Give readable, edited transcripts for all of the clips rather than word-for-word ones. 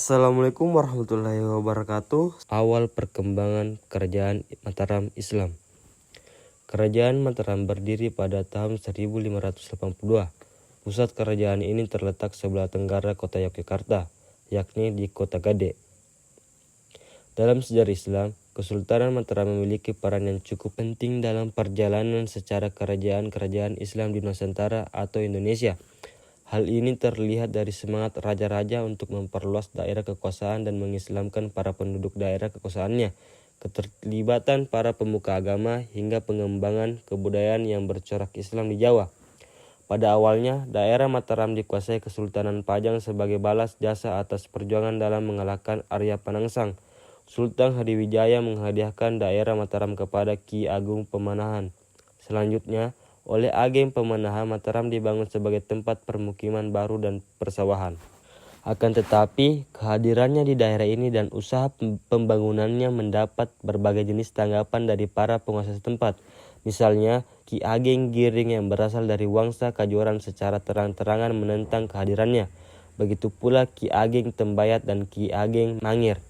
Assalamualaikum warahmatullahi wabarakatuh. Awal perkembangan Kerajaan Mataram Islam. Kerajaan Mataram berdiri pada tahun 1582. Pusat kerajaan ini terletak sebelah tenggara kota Yogyakarta, yakni di Kota Gede. Dalam sejarah Islam, Kesultanan Mataram memiliki peran yang cukup penting dalam perjalanan secara kerajaan-kerajaan Islam di Nusantara atau Indonesia. Hal ini terlihat dari semangat raja-raja untuk memperluas daerah kekuasaan dan mengislamkan para penduduk daerah kekuasaannya, keterlibatan para pemuka agama, hingga pengembangan kebudayaan yang bercorak Islam di Jawa. Pada awalnya, daerah Mataram dikuasai Kesultanan Pajang sebagai balas jasa atas perjuangan dalam mengalahkan Arya Panangsang. Sultan Hadiwijaya menghadiahkan daerah Mataram kepada Ki Agung Pemanahan. Selanjutnya, oleh Ageng Pemanahan, Mataram dibangun sebagai tempat permukiman baru dan persawahan. Akan tetapi, kehadirannya di daerah ini dan usaha pembangunannya mendapat berbagai jenis tanggapan dari para penguasa setempat. Misalnya, Ki Ageng Giring yang berasal dari Wangsa Kajoran secara terang-terangan menentang kehadirannya. Begitu pula Ki Ageng Tembayat dan Ki Ageng Mangir.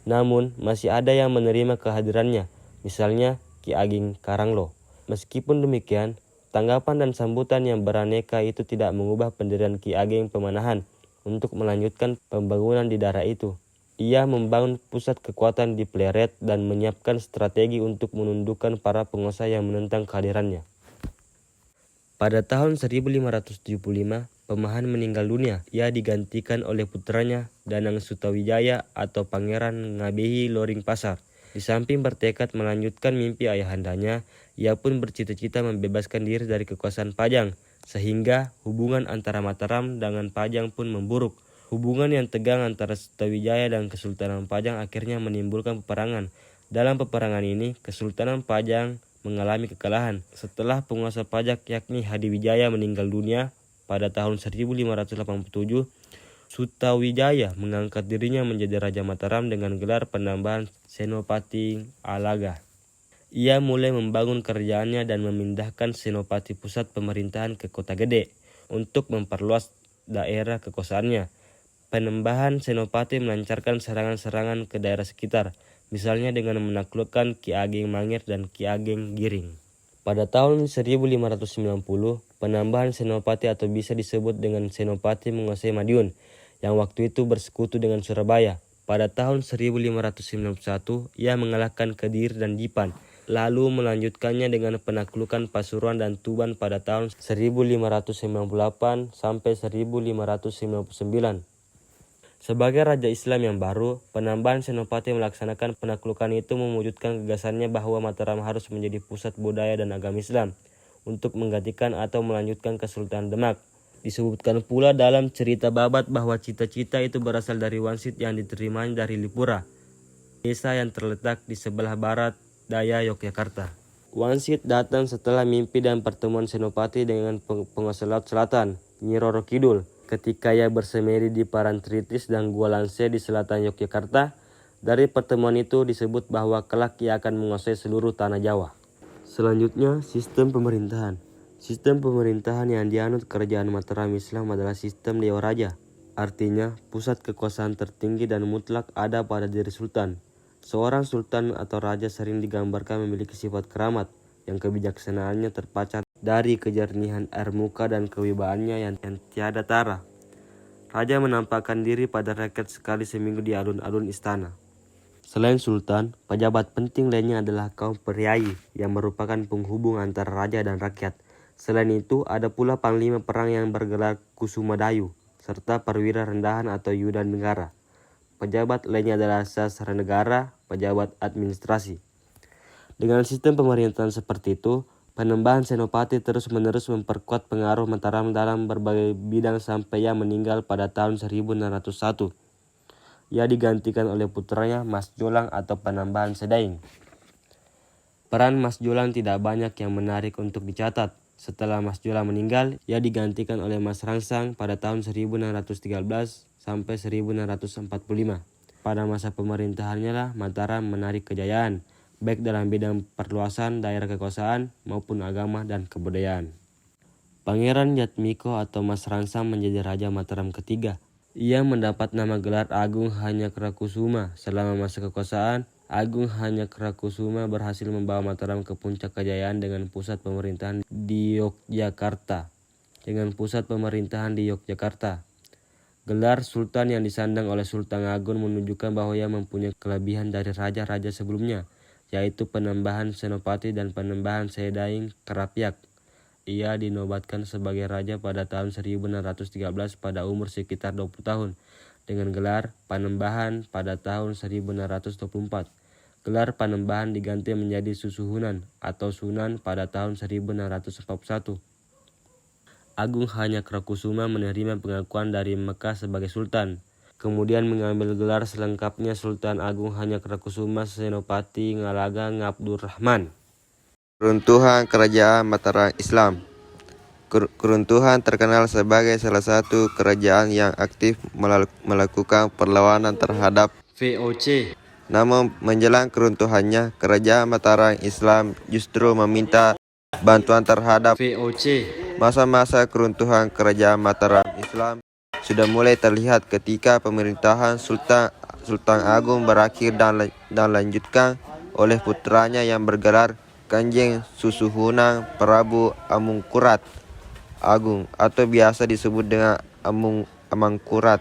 Namun, masih ada yang menerima kehadirannya, misalnya Ki Ageng Karanglo. Meskipun demikian, tanggapan dan sambutan yang beraneka itu tidak mengubah pendirian Ki Ageng Pemanahan untuk melanjutkan pembangunan di daerah itu. Ia membangun pusat kekuatan di Pleret dan menyiapkan strategi untuk menundukkan para penguasa yang menentang kehadirannya. Pada tahun 1575, Pemanahan meninggal dunia. Ia digantikan oleh putranya Danang Sutawijaya atau Pangeran Ngabehi Loring Pasar. Di samping bertekad melanjutkan mimpi ayahandanya, ia pun bercita-cita membebaskan diri dari kekuasaan Pajang, sehingga hubungan antara Mataram dengan Pajang pun memburuk. Hubungan yang tegang antara Sutawijaya dan Kesultanan Pajang akhirnya menimbulkan peperangan. Dalam peperangan ini, Kesultanan Pajang mengalami kekalahan. Setelah penguasa pajak yakni Hadiwijaya meninggal dunia pada tahun 1587, Sutawijaya mengangkat dirinya menjadi Raja Mataram dengan gelar penambahan Senopati Alaga. Ia mulai membangun kerajaannya dan memindahkan senopati pusat pemerintahan ke Kota Gede untuk memperluas daerah kekuasaannya. Penambahan senopati melancarkan serangan-serangan ke daerah sekitar, misalnya dengan menaklukkan Ki Ageng Mangir dan Ki Ageng Giring. Pada tahun 1590, penambahan senopati atau bisa disebut dengan senopati menguasai Madiun, yang waktu itu bersekutu dengan Surabaya. Pada tahun 1591, ia mengalahkan Kediri dan Dipan, lalu melanjutkannya dengan penaklukan Pasuruan dan Tuban pada tahun 1598 sampai 1599. Sebagai Raja Islam yang baru, penambahan senopati melaksanakan penaklukan itu mewujudkan gagasannya bahwa Mataram harus menjadi pusat budaya dan agama Islam untuk menggantikan atau melanjutkan Kesultanan Demak. Disebutkan pula dalam cerita Babat bahwa cita-cita itu berasal dari wangsit yang diterimanya dari Lipura, desa yang terletak di sebelah barat daya Yogyakarta. Wangsit datang setelah mimpi dan pertemuan senopati dengan penguasa Laut Selatan, Nyi Roro Kidul, ketika ia bersemedi di Parantritis dan Gua Lanse di selatan Yogyakarta. Dari pertemuan itu disebut bahwa kelak ia akan menguasai seluruh tanah Jawa. Selanjutnya, sistem pemerintahan. Sistem pemerintahan yang dianut Kerajaan Mataram Islam adalah sistem Dewa Raja. Artinya, pusat kekuasaan tertinggi dan mutlak ada pada diri sultan. Seorang sultan atau raja sering digambarkan memiliki sifat keramat, yang kebijaksanaannya terpancar dari kejernihan air muka dan kewibawaannya yang tiada tara. Raja menampakkan diri pada rakyat sekali seminggu di alun-alun istana. Selain sultan, pejabat penting lainnya adalah kaum priai yang merupakan penghubung antara raja dan rakyat. Selain itu, ada pula panglima perang yang bergelar Kusumadayu, serta perwira rendahan atau Yudan Negara. Pejabat lainnya adalah sastra negara, pejabat administrasi. Dengan sistem pemerintahan seperti itu, penambahan senopati terus-menerus memperkuat pengaruh Mataram dalam berbagai bidang sampai ia meninggal pada tahun 1601. Ia digantikan oleh putranya Mas Jolang atau penambahan Sedaing. Peran Mas Jolang tidak banyak yang menarik untuk dicatat. Setelah Mas Jolang meninggal, ia digantikan oleh Mas Rangsang pada tahun 1613 sampai 1645. Pada masa pemerintahannya lah Mataram menarik kejayaan, baik dalam bidang perluasan daerah kekuasaan maupun agama dan kebudayaan. Pangeran Jatmiko atau Mas Rangsang menjadi Raja Mataram ketiga. Ia mendapat nama gelar Agung Hanyakarakusuma. Selama masa kekuasaan, Agung Hanyakarakusuma berhasil membawa Mataram ke puncak kejayaan dengan pusat pemerintahan di Yogyakarta. Gelar Sultan yang disandang oleh Sultan Agung menunjukkan bahwa ia mempunyai kelebihan dari raja-raja sebelumnya, yaitu Panembahan Senopati dan Panembahan Sedaing Karapiak. Ia dinobatkan sebagai raja pada tahun 1613 pada umur sekitar 20 tahun, dengan gelar Panembahan pada tahun 1624. Gelar Panembahan diganti menjadi Susuhunan atau Sunan pada tahun 1641. Agung Hanyakarakusuma menerima pengakuan dari Mekah sebagai Sultan, kemudian mengambil gelar selengkapnya Sultan Agung Hanyakarakusuma Senopati Ngalaga Ngabdurrahman. Keruntuhan Kerajaan Mataram Islam. Keruntuhan terkenal sebagai salah satu kerajaan yang aktif melakukan perlawanan terhadap VOC. Namun menjelang keruntuhannya, Kerajaan Mataram Islam justru meminta bantuan terhadap VOC. Masa-masa keruntuhan Kerajaan Mataram Islam sudah mulai terlihat ketika pemerintahan Sultan Agung berakhir dan lanjutkan oleh putranya yang bergelar Kanjeng Susuhunan Prabu Amangkurat Agung atau biasa disebut dengan Amangkurat.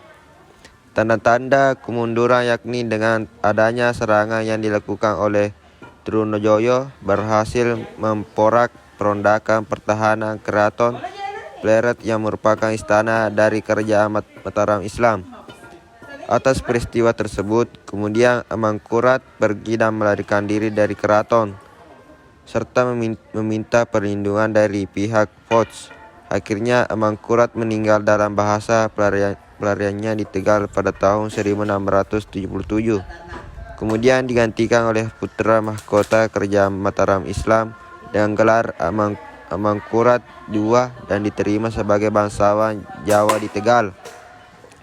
Tanda-tanda kemunduran yakni dengan adanya serangan yang dilakukan oleh Trunojoyo berhasil memporak perondakan pertahanan Keraton Pleret yang merupakan istana dari Kerajaan Mataram Islam. Atas peristiwa tersebut, kemudian Amangkurat pergi dan melarikan diri dari keraton, serta meminta perlindungan dari pihak Foch. Akhirnya Amangkurat meninggal dalam bahasa pelariannya di Tegal pada tahun 1677. Kemudian digantikan oleh putra mahkota Kerajaan Mataram Islam dengan gelar Amangkurat II dan diterima sebagai bangsawan Jawa di Tegal.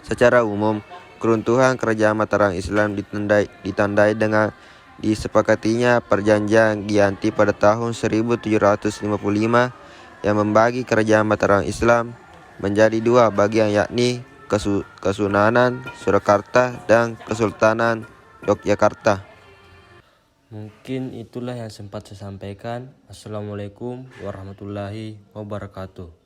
Secara umum, keruntuhan Kerajaan Mataram Islam ditandai dengan disepakatinya Perjanjian Giyanti pada tahun 1755 yang membagi Kerajaan Mataram Islam menjadi dua bagian, yakni Kesunanan Surakarta dan Kesultanan Yogyakarta. Mungkin itulah yang sempat saya sampaikan. Assalamualaikum warahmatullahi wabarakatuh.